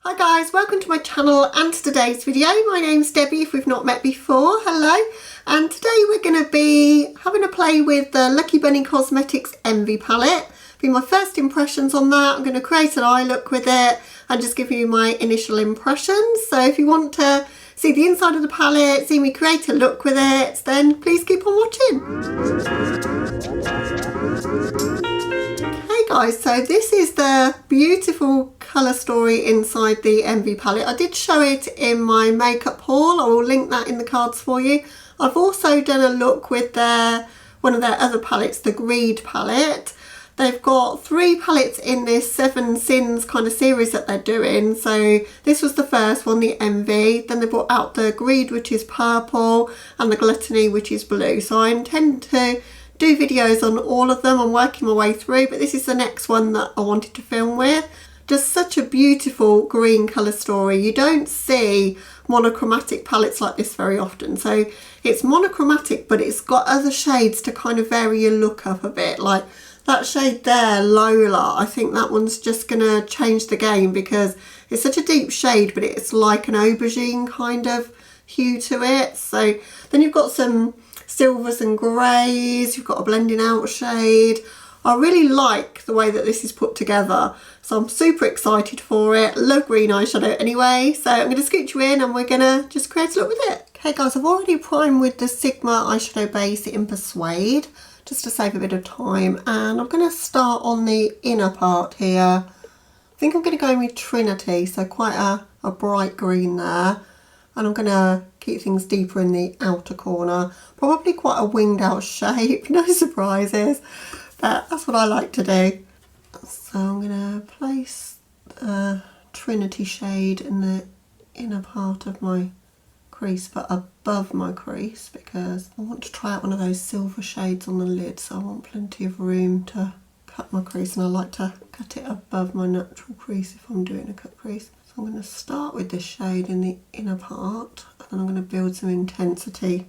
Hi guys, welcome to my channel and to today's video. My name's Debbie if we've not met before. Hello, and today we're going to be having a play with the Lucky Bunny Cosmetics Envy palette. Be my first impressions on that. I'm going to create an eye look with it and just give you my initial impressions. So if you want to see the inside of the palette, see me create a look with it, then please keep on watching. Hey guys, so this is the beautiful colour story inside the Envy palette. I did show it in my makeup haul. I will link that in the cards for you. I've also done a look with one of their other palettes, the Greed palette. They've got 3 palettes in this 7 Sins kind of series that they're doing. So this was the first one, the Envy. Then they brought out the Greed, which is purple, and the Gluttony, which is blue. So I intend to do videos on all of them. I'm working my way through, but this is the next one that I wanted to film with. Just such a beautiful green colour story. You don't see monochromatic palettes like this very often. So it's monochromatic, but it's got other shades to kind of vary your look up a bit. Like that shade there, Lola, I think that one's just going to change the game because it's such a deep shade, but it's like an aubergine kind of hue to it. So then you've got some silvers and greys, you've got a blending out shade. I really like the way that this is put together, so I'm super excited for it. Love green eyeshadow anyway, so I'm going to scoot you in and we're going to just create a look with it. Okay guys, I've already primed with the Sigma eyeshadow base in Persuade, just to save a bit of time, and I'm going to start on the inner part here. I think I'm going to go with Trinity, so quite a bright green there. And I'm going to keep things deeper in the outer corner. Probably quite a winged out shape, no surprises, but that's what I like to do. So I'm going to place the Trinity shade in the inner part of my crease, but above my crease, because I want to try out one of those silver shades on the lid, so I want plenty of room to cut my crease, and I like to cut it above my natural crease if I'm doing a cut crease. I'm going to start with this shade in the inner part, and then I'm going to build some intensity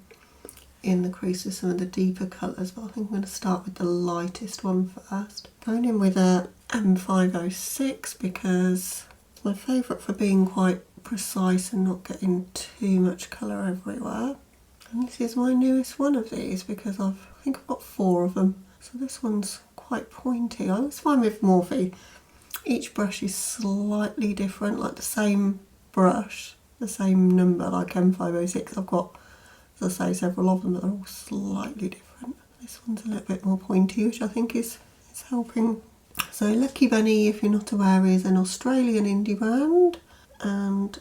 in the crease with some of the deeper colours, but I think I'm going to start with the lightest one first. Going in with a M506 because it's my favourite for being quite precise and not getting too much colour everywhere. And this is my newest one of these because I think I've got 4 of them. So this one's quite pointy. I always find with Morphe, each brush is slightly different, like the same brush, the same number, like M506. I've got, as I say, several of them, but they're all slightly different. This one's a little bit more pointy, which I think is helping. So Lucky Bunny, if you're not aware, is an Australian indie brand, and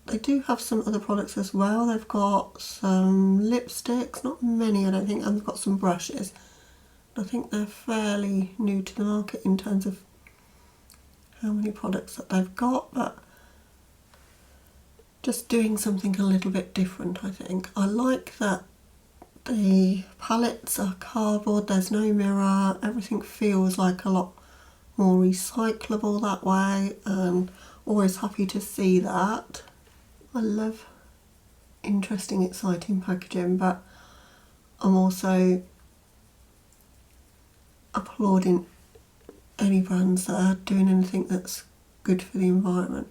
they do have some other products as well. They've got some lipsticks, not many I don't think, and they've got some brushes. I think they're fairly new to the market in terms of how many products that they've got, but just doing something a little bit different, I think. I like that the palettes are cardboard, there's no mirror, everything feels like a lot more recyclable that way, and always happy to see that. I love interesting, exciting packaging, but I'm also applauding any brands that are doing anything that's good for the environment.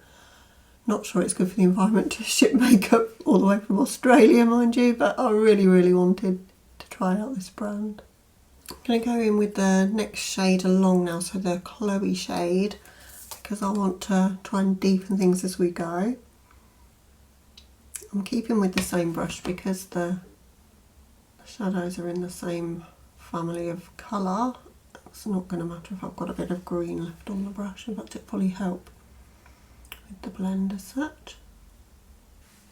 Not sure it's good for the environment to ship makeup all the way from Australia, mind you, but I really wanted to try out this brand. I'm going to go in with the next shade along now, so the Chloe shade, because I want to try and deepen things as we go. I'm keeping with the same brush because the shadows are in the same family of colour. It's not going to matter if I've got a bit of green left on the brush. In fact, it'll probably help with the blend as such.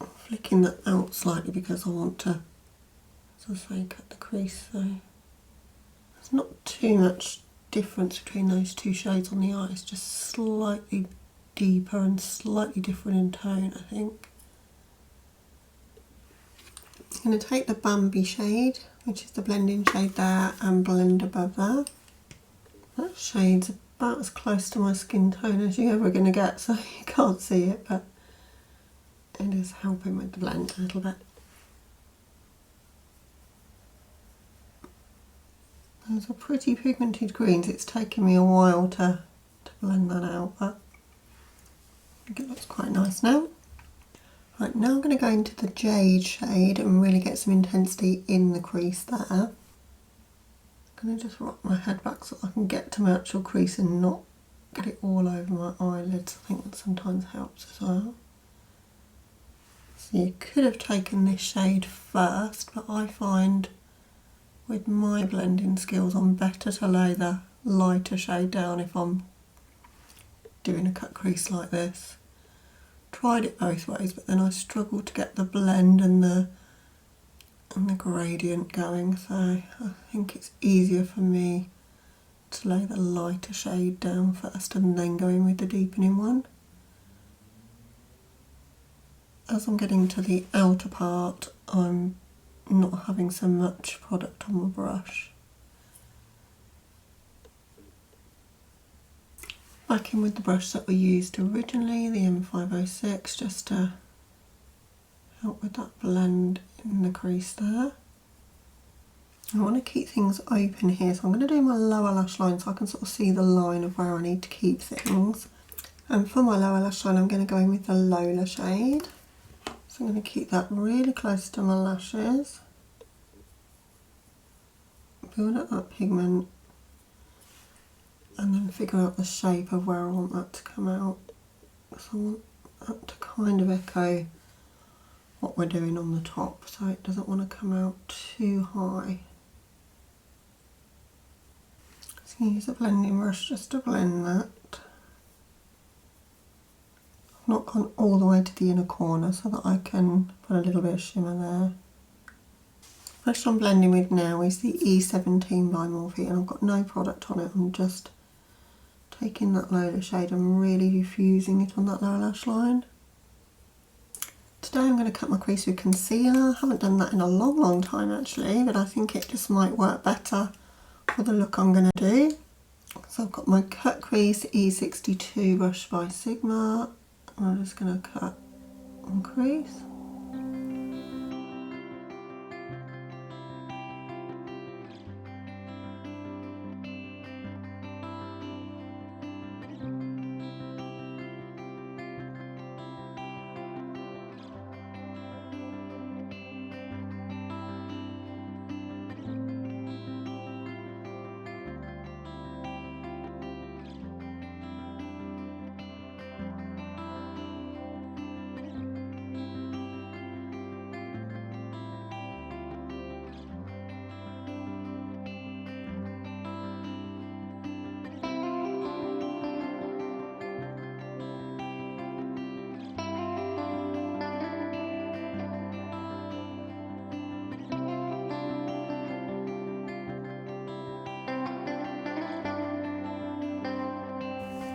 I'm flicking that out slightly because I want to, as I say, cut the crease. So there's not too much difference between those 2 shades on the eye. It's just slightly deeper and slightly different in tone, I think. I'm going to take the Bambi shade, which is the blending shade there, and blend above that. That shade's about as close to my skin tone as you're ever going to get, so you can't see it, but it is helping with the blend a little bit. Those are pretty pigmented greens. It's taken me a while to blend that out, but think it looks quite nice now. Right, now I'm going to go into the Jade shade and really get some intensity in the crease there. I'm going to just rock my head back so I can get to my actual crease and not get it all over my eyelids. I think that sometimes helps as well. So you could have taken this shade first, but I find with my blending skills I'm better to lay the lighter shade down if I'm doing a cut crease like this. Tried it both ways, but then I struggled to get the blend and the gradient going, so I think it's easier for me to lay the lighter shade down first and then go in with the deepening one. As I'm getting to the outer part, I'm not having so much product on my brush. Back in with the brush that we used originally, the M506, just to help with that blend in the crease there. I want to keep things open here, so I'm going to do my lower lash line so I can sort of see the line of where I need to keep things. And for my lower lash line I'm going to go in with the Lola shade. So I'm going to keep that really close to my lashes. Build up that pigment and then figure out the shape of where I want that to come out. So I want that to kind of echo what we're doing on the top, so it doesn't want to come out too high. So use a blending brush just to blend that. I've not gone all the way to the inner corner so that I can put a little bit of shimmer there. The brush I'm blending with now is the E17 by Morphe, and I've got no product on it. I'm just taking that Lola shade and really diffusing it on that lower lash line. Today I'm going to cut my crease with concealer. I haven't done that in a long time actually, but I think it just might work better for the look I'm going to do. So I've got my cut crease E62 brush by Sigma, and I'm just going to cut and crease.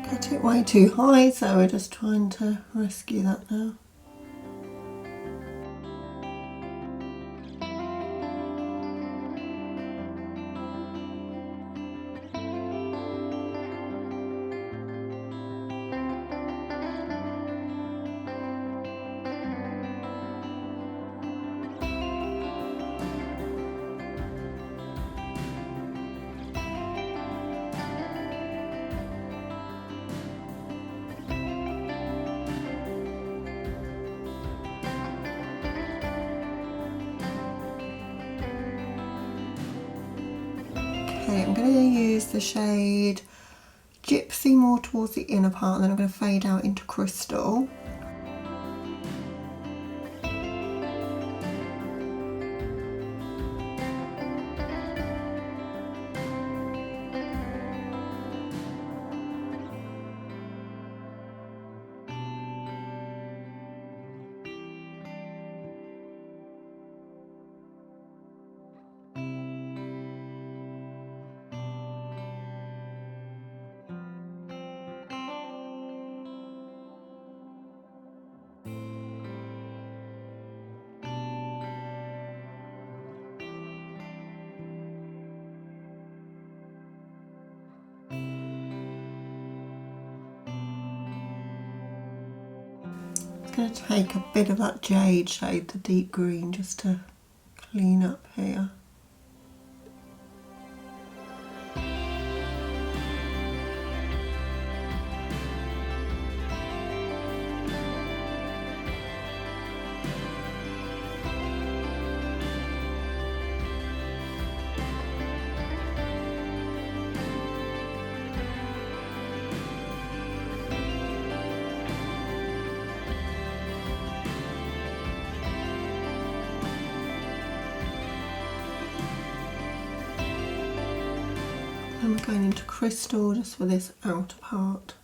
Cut it way too high, so we're just trying to rescue that now. Okay, I'm going to use the shade Gypsy more towards the inner part, and then I'm going to fade out into Crystal. I'm going to take a bit of that Jade shade, the deep green, just to clean up here. I'm going into Crystal just for this outer part.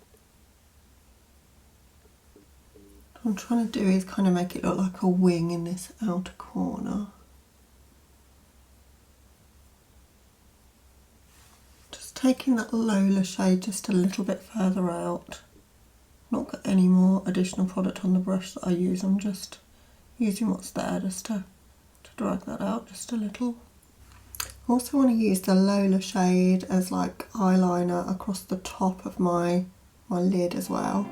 What I'm trying to do is kind of make it look like a wing in this outer corner. Just taking that Lola shade just a little bit further out. Not got any more additional product on the brush that I use, I'm just using what's there just to drag that out just a little. I also want to use the Lola shade as like eyeliner across the top of my lid as well.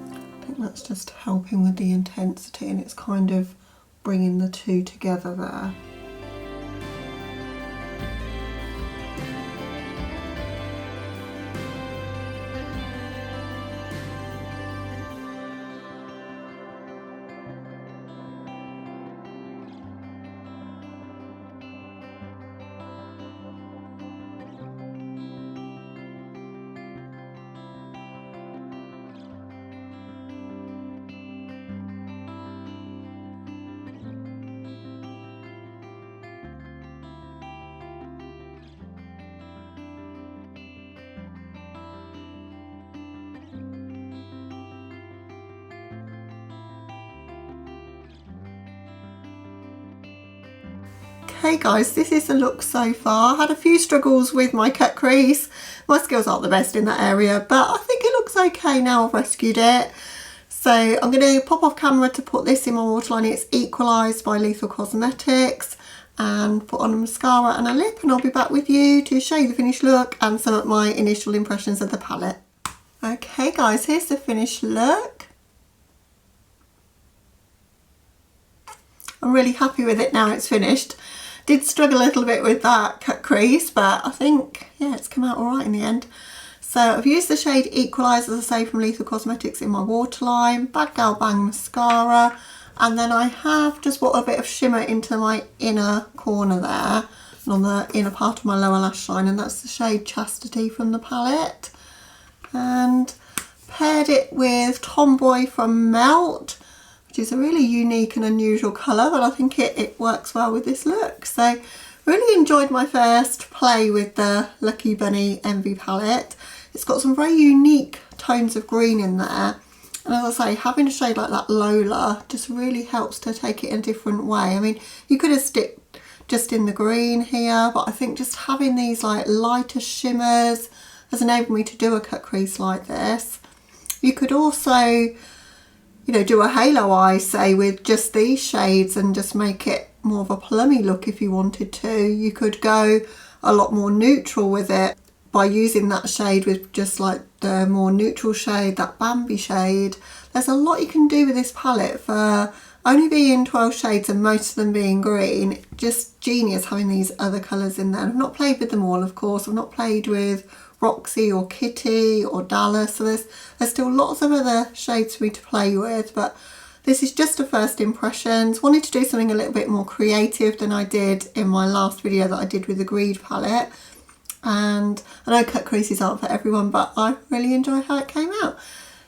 I think that's just helping with the intensity, and it's kind of bringing the two together there. Hey guys, this is the look so far. I had a few struggles with my cut crease. My skills aren't the best in that area, but I think it looks okay now I've rescued it. So I'm going to pop off camera to put this in my waterline. It's Equalised by Lethal Cosmetics, and put on a mascara and a lip, and I'll be back with you to show you the finished look and some of my initial impressions of the palette. Okay guys, here's the finished look. I'm really happy with it now it's finished. Did struggle a little bit with that cut crease, but I think, yeah, it's come out all right in the end. So I've used the shade Equalised, as I say, from Lethal Cosmetics in my waterline, Bad Girl Bang mascara, and then I have just put a bit of shimmer into my inner corner there, and on the inner part of my lower lash line, and that's the shade Chastity from the palette. And paired it with Tomboy from Melt, which is a really unique and unusual colour, but I think it works well with this look. So really enjoyed my first play with the Lucky Bunny Envy palette. It's got some very unique tones of green in there, and as I say, having a shade like that Lola just really helps to take it in a different way. I mean, you could have stick just in the green here, but I think just having these like lighter shimmers has enabled me to do a cut crease like this. You could also, you know, do a halo eye, say, with just these shades and just make it more of a plummy look if you wanted to. You could go a lot more neutral with it by using that shade with just like the more neutral shade, that Bambi shade. There's a lot you can do with this palette for only being 12 shades and most of them being green. Just genius having these other colours in there. I've not played with them all, of course. I've not played with Roxy or Kitty or Dallas, so there's still lots of other shades for me to play with, but this is just a first impressions. Wanted to do something a little bit more creative than I did in my last video that I did with the Greed palette, and I know cut creases aren't for everyone, but I really enjoy how it came out.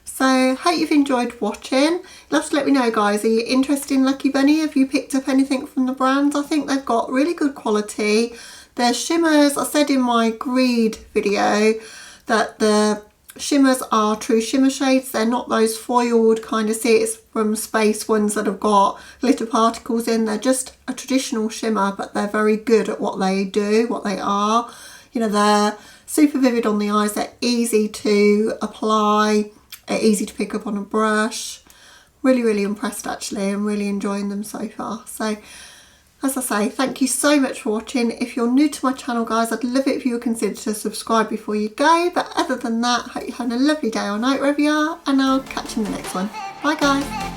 So hope you've enjoyed watching. You'll have to let me know, guys, are you interested in Lucky Bunny? Have you picked up anything from the brands? I think they've got really good quality. Their shimmers, I said in my Greed video that the shimmers are true shimmer shades. They're not those foiled kind of see it's from space ones that have got glitter particles in. They're just a traditional shimmer, but they're very good at what they do, what they are. You know, they're super vivid on the eyes. They're easy to apply, easy to pick up on a brush. Really, really impressed actually. I'm really enjoying them so far. So, as I say, thank you so much for watching. If you're new to my channel, guys, I'd love it if you would consider to subscribe before you go. But other than that, hope you're having a lovely day or night wherever you are, and I'll catch you in the next one. Bye, guys.